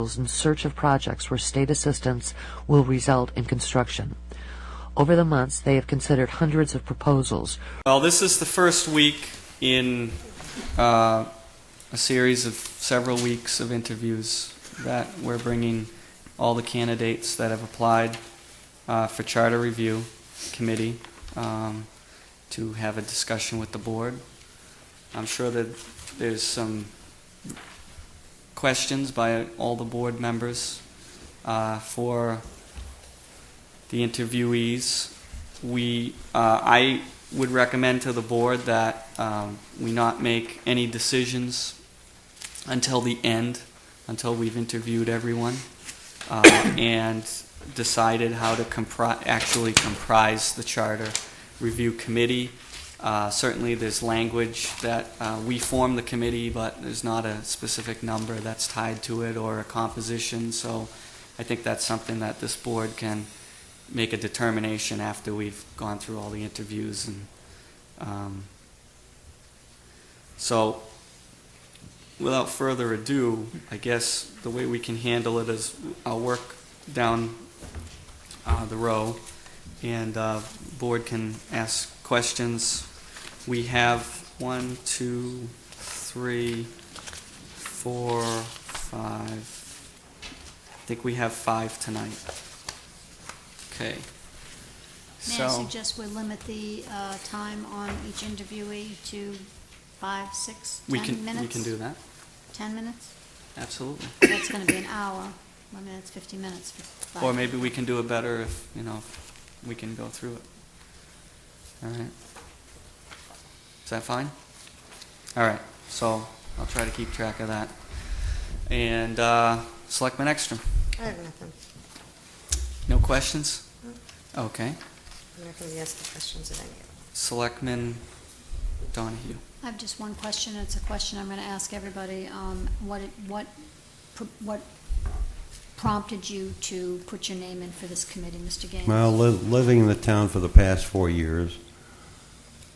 in search of projects where state assistance will result in construction. Over the months, they have considered hundreds of proposals. Well, this is the first week in a series of several weeks of interviews that we're bringing all the candidates that have applied for Charter Review Committee to have a discussion with the board. I'm sure that there's some questions by all the board members for the interviewees. I would recommend to the board that we not make any decisions until the end, until we've interviewed everyone and decided how to actually comprise the Charter Review Committee. Certainly there's language that we form the committee, but there's not a specific number that's tied to it or a composition, so I think that's something that this board can make a determination after we've gone through all the interviews. And so without further ado, I guess the way we can handle it is I'll work down the row and board can ask questions. We have 1, 2, 3, 4, 5. I think we have 5 tonight. Okay. May I suggest we limit the time on each interviewee to 5, 6, 10 minutes? We can do that. 10 minutes? Absolutely. That's going to be an hour. I mean, it's 50 minutes. For 5. Or maybe we can do it better if, if we can go through it. All right. Is that fine? All right. So I'll try to keep track of that. And Selectman Ekstrom. I have nothing. No questions? No. Okay. I'm not going to ask the questions of any of them. Selectman Donahue. I have just one question. It's a question I'm going to ask everybody. What prompted you to put your name in for this committee, Mr. Gaines? Well, living in the town for the past 4 years,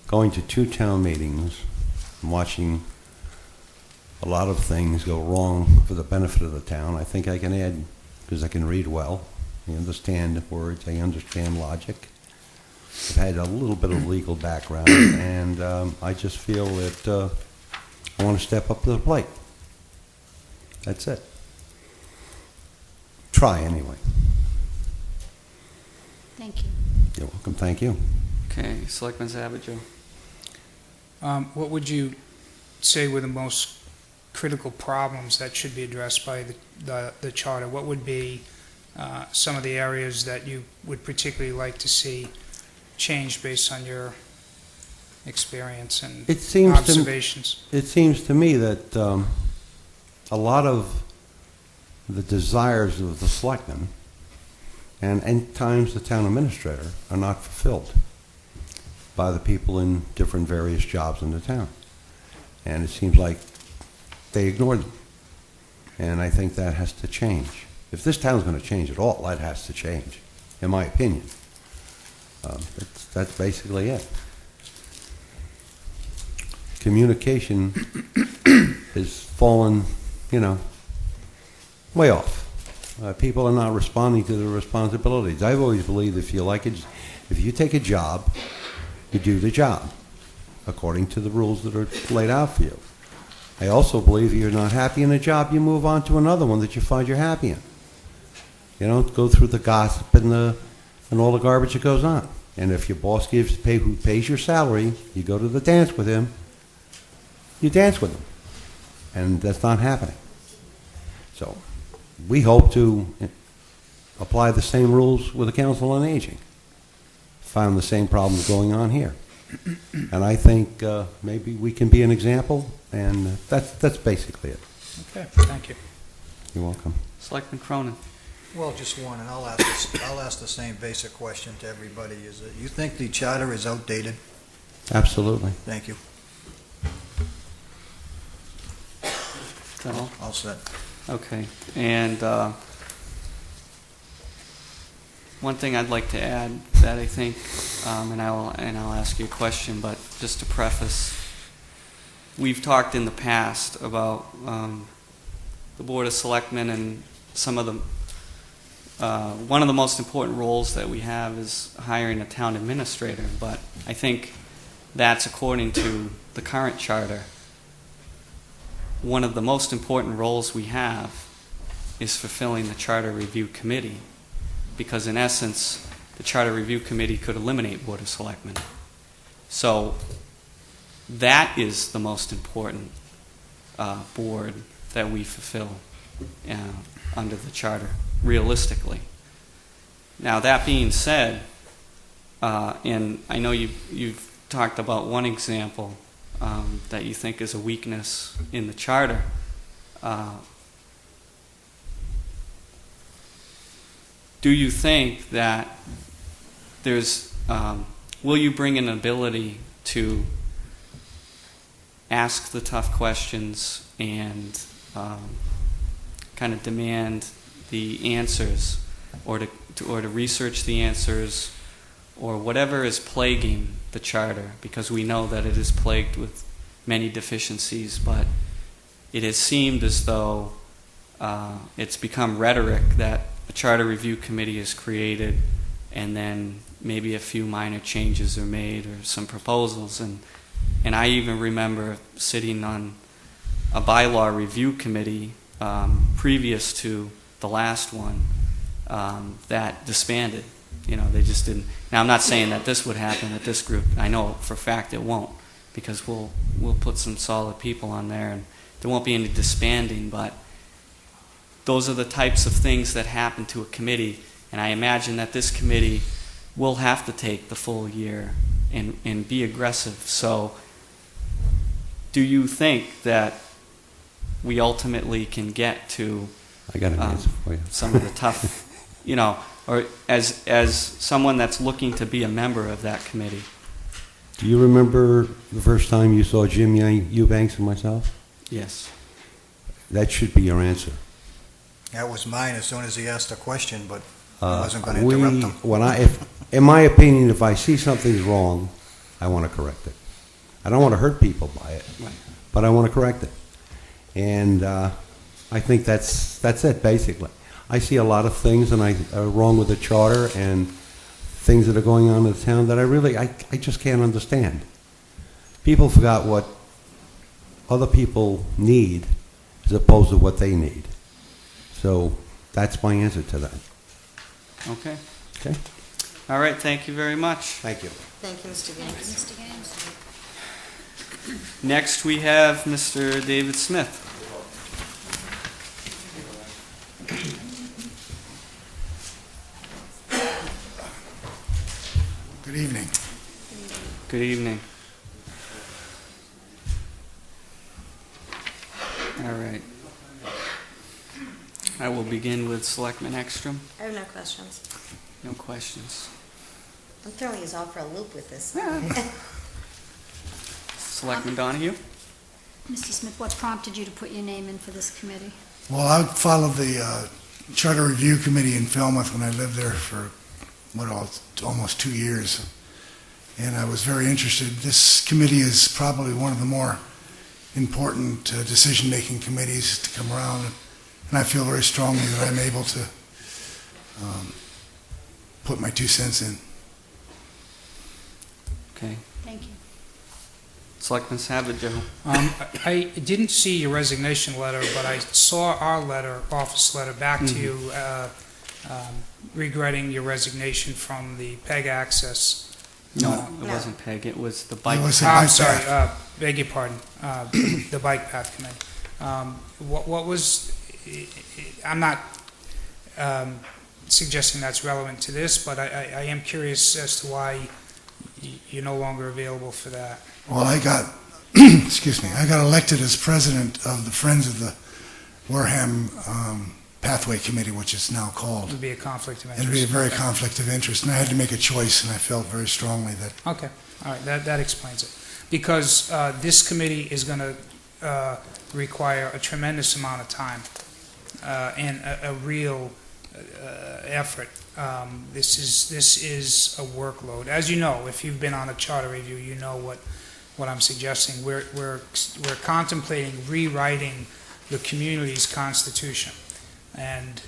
going to 2 town meetings, and watching a lot of things go wrong for the benefit of the town, I think I can add, because I can read well, I understand words, I understand logic. I've had a little bit of legal background, and I just feel that I want to step up to the plate. That's it. Try anyway. Thank you. You're welcome. Thank you. Okay. Selectman Savageau. What would you say were the most critical problems that should be addressed by the charter? What would be some of the areas that you would particularly like to see changed based on your experience and observations? It seems to me that a lot of the desires of the selectmen and at times the town administrator are not fulfilled by the people in different various jobs in the town. And it seems like they ignore them. And I think that has to change. If this town's going to change at all, that has to change, in my opinion. That's basically it. Communication has fallen, way off. People are not responding to their responsibilities. I've always believed if you take a job, you do the job according to the rules that are laid out for you. I also believe if you're not happy in a job, you move on to another one that you find you're happy in. You don't go through the gossip and all the garbage that goes on. And if your boss who pays your salary, you go to the dance with him, you dance with him. And that's not happening. So we hope to apply the same rules with the Council on Aging. Found the same problems going on here. And I think maybe we can be an example, and that's basically it. Okay, thank you. You're welcome. Selectman Cronin. Well, just one, and I'll ask the same basic question to everybody. Is that you think the charter is outdated? Absolutely. Thank you. Is that all? All set. Okay. And one thing I'd like to add that I think, and I'll ask you a question, but just to preface, we've talked in the past about the Board of Selectmen and some of the one of the most important roles that we have is hiring a town administrator, but I think that's according to the current charter. One of the most important roles we have is fulfilling the Charter Review Committee, because in essence, the Charter Review Committee could eliminate Board of Selectmen. So that is the most important board that we fulfill under the charter, realistically. Now, that being said, and I know you've talked about one example that you think is a weakness in the charter. Do you think that there's, will you bring an ability to ask the tough questions and kind of demand the answers, or to research the answers, or whatever is plaguing the charter, because we know that it is plagued with many deficiencies, but it has seemed as though it's become rhetoric that a charter review committee is created and then maybe a few minor changes are made or some proposals, and I even remember sitting on a bylaw review committee previous to the last one that disbanded. They just didn't. Now, I'm not saying that this would happen at this group. I know for a fact it won't, because we'll put some solid people on there, and there won't be any disbanding, but those are the types of things that happen to a committee, and I imagine that this committee will have to take the full year and be aggressive. So do you think that we ultimately can get to I got an answer for you. some of the tough, or as someone that's looking to be a member of that committee? Do you remember the first time you saw Jim Eubanks and myself? Yes. That should be your answer. That was mine as soon as he asked a question, but I wasn't going to interrupt him. In my opinion, if I see something's wrong, I want to correct it. I don't want to hurt people by it, Right. but I want to correct it. And I think that's it, basically. I see a lot of things and are wrong with the charter and things that are going on in the town that I just can't understand. People forgot what other people need as opposed to what they need. So that's my answer to that. Okay. Okay? All right. Thank you very much. Thank you. Thank you, Mr. Thank you, Gaines. Mr. Gaines. Next, we have Mr. David Smith. Good evening. Good evening. All right. I will begin with Selectman Ekstrom. I have no questions. No questions. I'm throwing you off for a loop with this. Selectman Donahue? Mr. Smith, what prompted you to put your name in for this committee? Well, I followed the Charter Review Committee in Falmouth when I lived there for, almost 2 years. And I was very interested. This committee is probably one of the more important decision-making committees to come around. And I feel very strongly that I'm able to put my 2 cents in. Okay. Thank you. Selectman Savageau. I didn't see your resignation letter, but I saw our office letter back to you regretting your resignation from the PEG Access. No, it wasn't PEG. It was the bike. It was the path. I'm bike sorry, path. beg your pardon, the Bike Path Committee. What was, I'm not suggesting that's relevant to this, but I am curious as to why you're no longer available for that. Well, I got, I got elected as president of the Friends of the Wareham Pathway Committee, which is now It called. would be a conflict of It interest. would be a very conflict of interest, and I had to make a choice, and I felt very strongly that Okay, all right, that explains it. Because this committee is going to require a tremendous amount of time and a real effort. This is a workload. As you know, if you've been on a charter review, you know what I'm suggesting. We're contemplating rewriting the community's constitution, and